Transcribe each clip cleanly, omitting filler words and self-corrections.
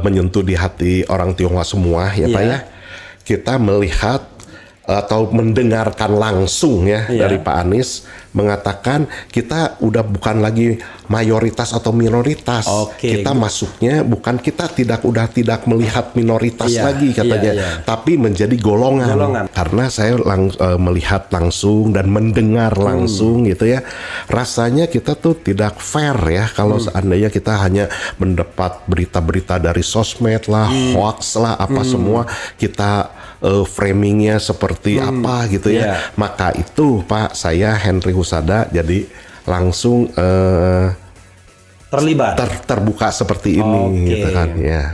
menyentuh di hati orang Tionghoa semua ya Pak ya. Kita melihat atau mendengarkan langsung ya dari Pak Anies mengatakan kita udah bukan lagi mayoritas atau minoritas. Kita masuknya bukan kita udah tidak melihat minoritas lagi katanya, tapi menjadi golongan. Karena saya melihat langsung dan mendengar langsung gitu ya. Rasanya kita tuh tidak fair ya kalau seandainya kita hanya mendapat berita-berita dari sosmed lah, hoax lah, apa semua kita framingnya seperti apa gitu ya. Maka itu Pak, saya Henry Husada jadi langsung terlibat terbuka seperti ini gitu kan ya.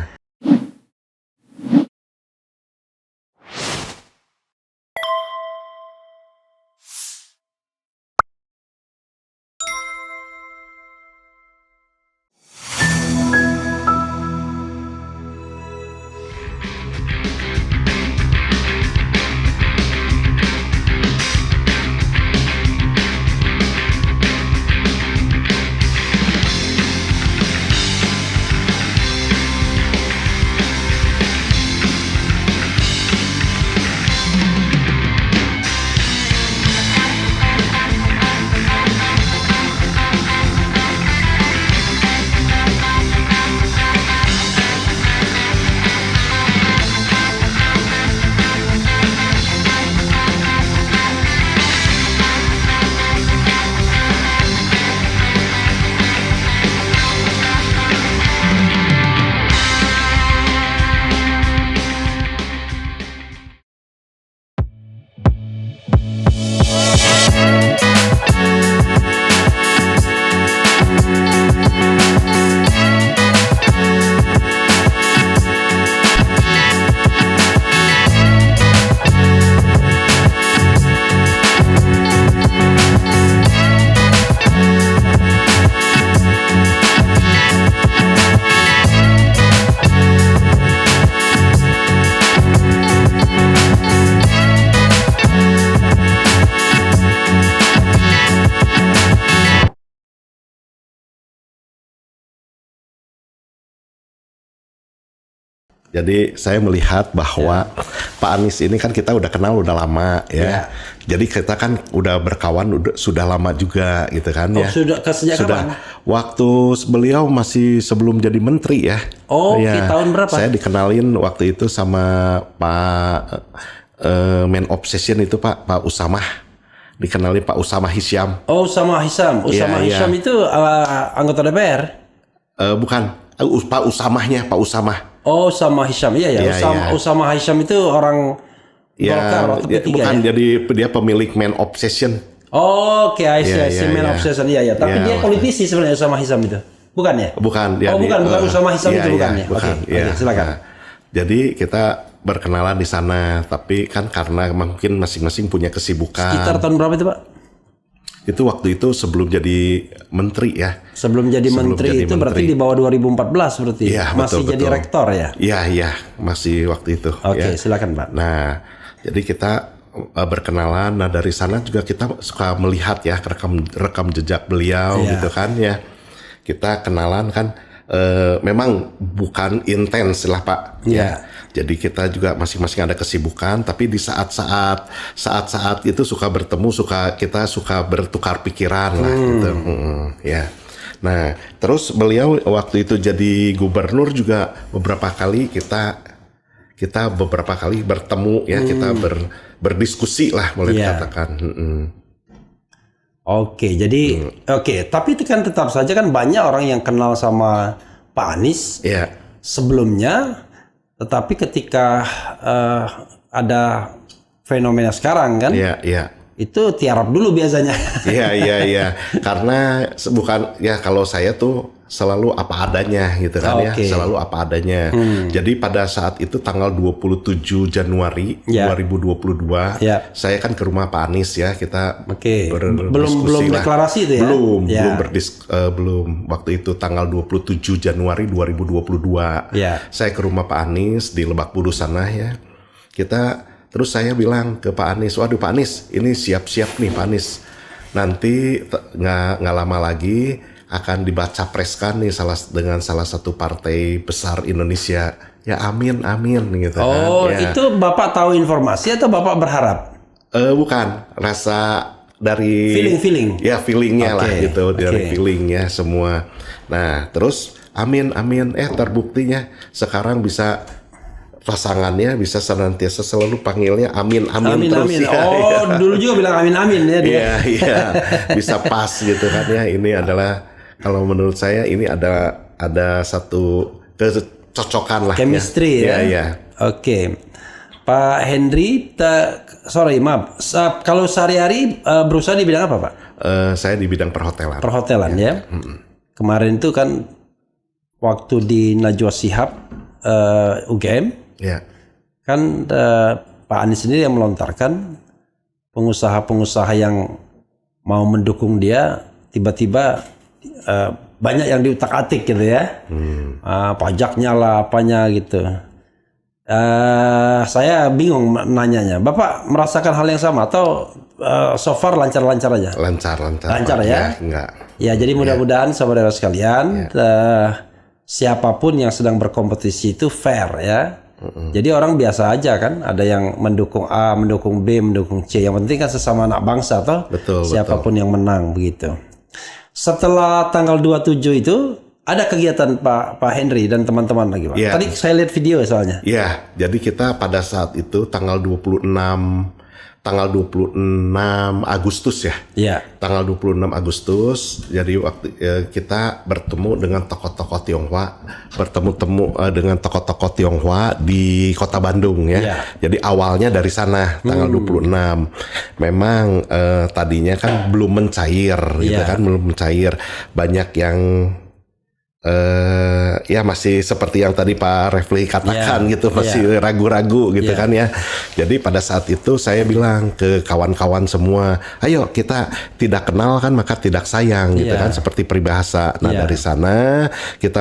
Jadi saya melihat bahwa Pak Anies ini kan kita udah kenal udah lama ya. Jadi kita kan udah berkawan sudah lama juga gitu kan ya. Sejak kapan? Waktu beliau masih sebelum jadi menteri ya. Tahun berapa? Saya dikenalin waktu itu sama Pak Man Obsession itu Pak Usamah. Dikenalin Pak Usamah Hisyam. Usamah Hisyam. Hisyam itu anggota DPR? Bukan. Pak Usamahnya, Pak Usamah. Usamah Hisyam, Usamah Hisyam itu orang Golkar waktu P3 bukan, jadi dia pemilik Man Obsession. I see, Man Obsession, Tapi dia politisi sebenarnya Usamah Hisyam itu, bukan ya? Bukan. Bukan Usamah Hisyam itu bukan ya? Bukan, silakan. Nah, jadi kita berkenalan di sana, tapi kan karena mungkin masing-masing punya kesibukan. Sekitar tahun berapa itu Pak? Itu waktu itu sebelum jadi menteri ya. Sebelum jadi menteri itu berarti di bawah 2014 berarti. Masih betul, jadi rektor ya? Iya, masih waktu itu. Silakan Pak. Nah, jadi kita berkenalan. Nah, dari sana juga kita suka melihat ya rekam jejak beliau gitu kan ya. Kita kenalan kan memang bukan intens lah Pak. Jadi kita juga masing-masing ada kesibukan, tapi di saat-saat itu suka bertemu, kita suka bertukar pikiran lah gitu. Nah, terus beliau waktu itu jadi gubernur juga beberapa kali kita beberapa kali bertemu ya, kita berdiskusi lah boleh dikatakan. Tapi itu kan tetap saja kan banyak orang yang kenal sama Pak Anies sebelumnya. Tetapi ketika ada fenomena sekarang kan, itu tiarap dulu biasanya. Karena bukan kalau saya tuh selalu apa adanya gitu kan selalu apa adanya. Jadi pada saat itu tanggal 27 Januari 2022, saya kan ke rumah Pak Anies ya, kita belum deklarasi itu ya? Belum waktu itu tanggal 27 Januari 2022. Saya ke rumah Pak Anies di Lebak Bulus sana ya. Terus saya bilang ke Pak Anies, waduh Pak Anies, ini siap-siap nih Pak Anies. Nanti nggak lama lagi akan dibaca preskan nih dengan salah satu partai besar Indonesia. Ya amin gitu Oh, kan. Ya. itu Bapak tahu informasi atau Bapak berharap? Bukan, rasa dari feeling. Ya feelingnya lah gitu, dari feelingnya semua. Nah terus amin terbuktinya sekarang bisa pasangannya bisa senantiasa selalu panggilnya amin terus. Amin. Ya, oh ya. Dulu juga bilang amin ya dia. Iya bisa pas gitu kan ya. Ini adalah kalau menurut saya ini ada satu kecocokan lah. Chemistry ya. Iya. Oke. Pak Henry, maaf. Kalau sehari-hari berusaha di bidang apa, Pak? Saya di bidang perhotelan. Perhotelan ya. Kemarin itu kan waktu di Najwa Shihab UGM. Ya. Kan Pak Anies sendiri yang melontarkan pengusaha-pengusaha yang mau mendukung dia tiba-tiba banyak yang diutak-atik gitu ya. Pajaknya lah apanya gitu. Saya bingung nanyanya. Bapak merasakan hal yang sama atau so far lancar-lancar aja? Lancar ya? Enggak. Ya jadi mudah-mudahan saudara sekalian siapapun yang sedang berkompetisi itu fair ya. Jadi orang biasa aja kan, ada yang mendukung A, mendukung B, mendukung C. Yang penting kan sesama anak bangsa toh. Siapapun yang menang begitu. Setelah tanggal 27 itu ada kegiatan Pak Henry dan teman-teman lagi, Pak. Tadi saya lihat video soalnya. Iya, jadi kita pada saat itu tanggal 26 Agustus ya. Iya. Tanggal 26 Agustus. Jadi waktu kita bertemu dengan tokoh-tokoh Tionghoa, dengan tokoh-tokoh Tionghoa di Kota Bandung ya. Iya. Jadi awalnya dari sana tanggal 26. Memang tadinya kan belum mencair gitu kan, belum mencair. Banyak yang ya masih seperti yang tadi Pak Refli katakan gitu, masih ragu-ragu gitu kan ya. Jadi pada saat itu saya bilang ke kawan-kawan semua, ayo kita tidak kenal kan maka tidak sayang gitu kan, seperti peribahasa. Nah dari sana kita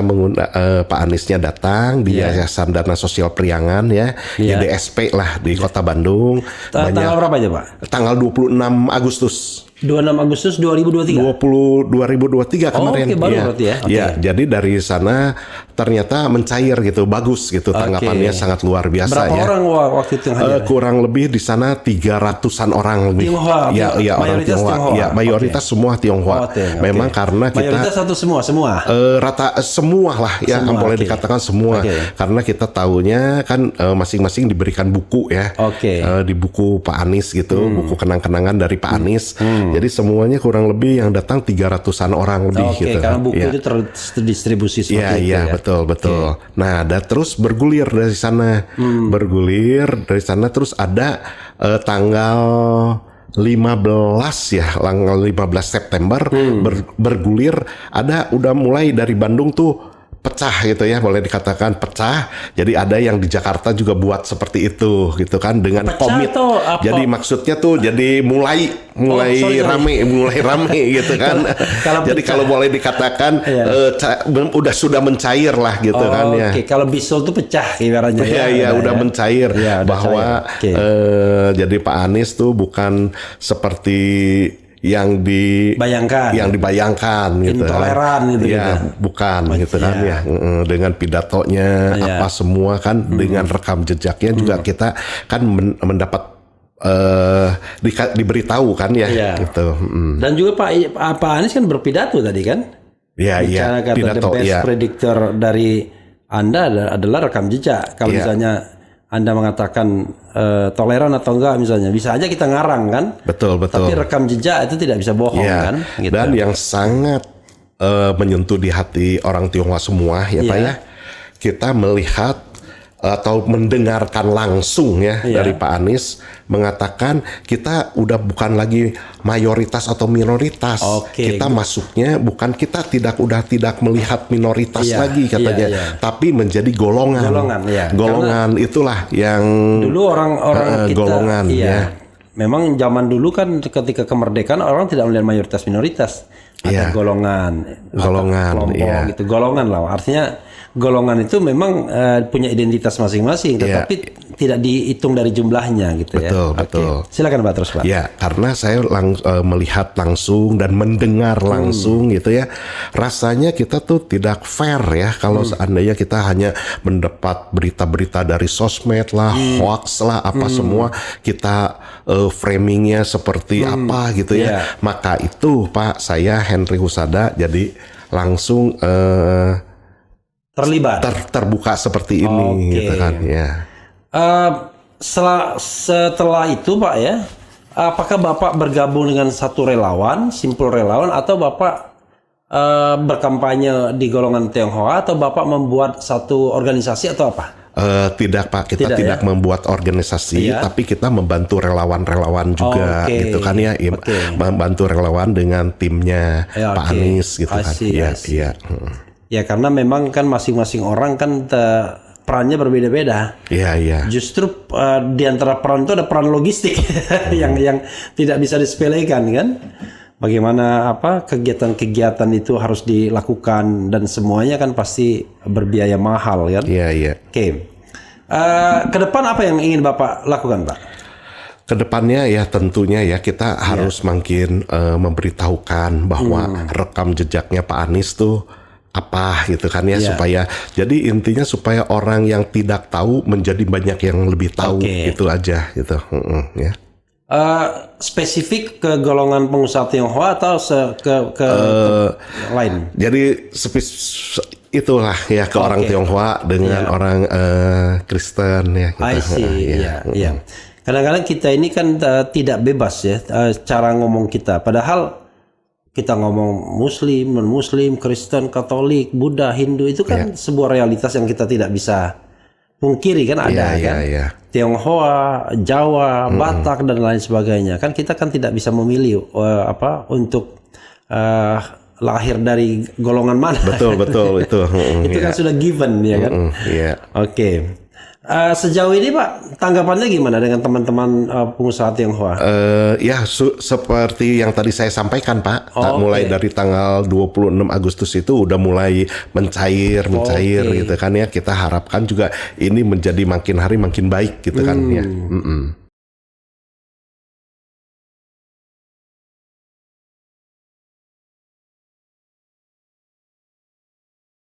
Pak Aniesnya datang di Yayasan Dana Sosial Priangan ya, YDSP lah di Kota Bandung. Tanggal berapa aja Pak? Tanggal 26 Agustus. 26 Agustus 2023. 2023 kemarin. Oke, baru berarti ya. Ya, jadi dari sana ternyata mencair gitu, bagus gitu, tanggapannya sangat luar biasa. Berapa orang waktu itu yang hadir? Kurang lebih di sana 300-an orang lebih. Tionghoa. Ya, orang Tionghoa. Ya, mayoritas semua Tionghoa. Memang karena kita mayoritas atau semua? Rata semua lah ya, boleh dikatakan semua. Karena kita tahunya kan masing-masing diberikan buku ya. Di buku Pak Anies gitu, buku kenang-kenangan dari Pak Anies. Jadi semuanya kurang lebih yang datang 300-an orang lebih gitu. Karena buku itu terdistribusi seperti itu ya. Betul. Nah, terus bergulir dari sana. Terus ada tanggal 15 ya, tanggal 15 September bergulir, udah mulai dari Bandung tuh pecah gitu ya, boleh dikatakan pecah. Jadi ada yang di Jakarta juga buat seperti itu gitu kan, dengan komit. Jadi maksudnya tuh jadi mulai rame gitu kan. Jadi kalau boleh dikatakan sudah mencair lah gitu kan ya. Kalau bisul tuh pecah ibaratnya. Udah mencair bahwa jadi Pak Anies tuh bukan seperti yang dibayangkan gitu, intoleran gitu, bukan gitu kan ya, dengan pidatonya apa semua kan, dengan rekam jejaknya juga kita kan mendapat diberitahu kan ya gitu. Dan juga Pak Anies kan berpidato tadi kan, pidato, the best predictor dari Anda adalah rekam jejak. Kalau misalnya Anda mengatakan toleran atau enggak misalnya, bisa aja kita ngarang kan. Betul. Tapi rekam jejak itu tidak bisa bohong kan. Gitu. Dan yang sangat menyentuh di hati orang Tionghoa semua ya Pak ya, kita melihat atau mendengarkan langsung dari Pak Anies mengatakan kita udah bukan lagi mayoritas atau minoritas. Kita masuknya kita tidak melihat minoritas lagi katanya, tapi menjadi golongan. Golongan itulah yang dulu orang kita golongan Memang zaman dulu kan ketika kemerdekaan orang tidak melihat mayoritas minoritas. Ada golongan kelompok gitu, golongan lah. Artinya golongan itu memang punya identitas masing-masing, tetapi tidak dihitung dari jumlahnya gitu betul, ya. Betul. Silakan Pak, terus Pak. Ya, karena saya melihat langsung dan mendengar langsung gitu ya. Rasanya kita tuh tidak fair ya kalau seandainya kita hanya mendapat berita-berita dari sosmed lah, hoax lah, apa semua kita framingnya seperti apa gitu ya. Maka itu Pak, saya Henry Husada jadi langsung terlibat, terbuka seperti ini gitu kan ya. Setelah itu Pak ya, apakah Bapak bergabung dengan satu relawan, simpul relawan, atau Bapak berkampanye di golongan Tionghoa, atau Bapak membuat satu organisasi atau apa? Tidak Pak, kita tidak membuat organisasi, tapi kita membantu relawan-relawan juga gitu kan ya, membantu relawan dengan timnya Pak Anies gitu kan. Iya. Ya karena memang kan masing-masing orang kan perannya berbeda-beda. Iya. Justru di antara peran itu ada peran logistik yang tidak bisa disepelekan kan. Bagaimana kegiatan-kegiatan itu harus dilakukan dan semuanya kan pasti berbiaya mahal kan. Iya. Oke. Ke depan apa yang ingin Bapak lakukan, Pak? Kedepannya ya tentunya ya kita harus makin memberitahukan bahwa rekam jejaknya Pak Anies tuh apa gitu kan ya, supaya jadi intinya supaya orang yang tidak tahu menjadi banyak yang lebih tahu gitu aja gitu ya. Spesifik ke golongan pengusaha Tionghoa atau ke lain? Jadi itulah ya ke orang Tionghoa dengan orang Kristen ya gitu. I see. Iya. Kadang-kadang kita ini kan tidak bebas ya cara ngomong kita, padahal kita ngomong Muslim, non-Muslim, Kristen, Katolik, Buddha, Hindu itu kan sebuah realitas yang kita tidak bisa pungkiri kan ada kan. Tionghoa, Jawa, Batak dan lain sebagainya. Kan kita kan tidak bisa memilih untuk lahir dari golongan mana. Betul itu. Itu kan sudah given ya kan. Oke. Sejauh ini Pak, tanggapannya gimana dengan teman-teman pengusaha Tionghoa? Seperti yang tadi saya sampaikan Pak, mulai dari tanggal 26 Agustus itu udah mulai mencair gitu kan ya. Kita harapkan juga ini menjadi makin hari makin baik gitu kan ya.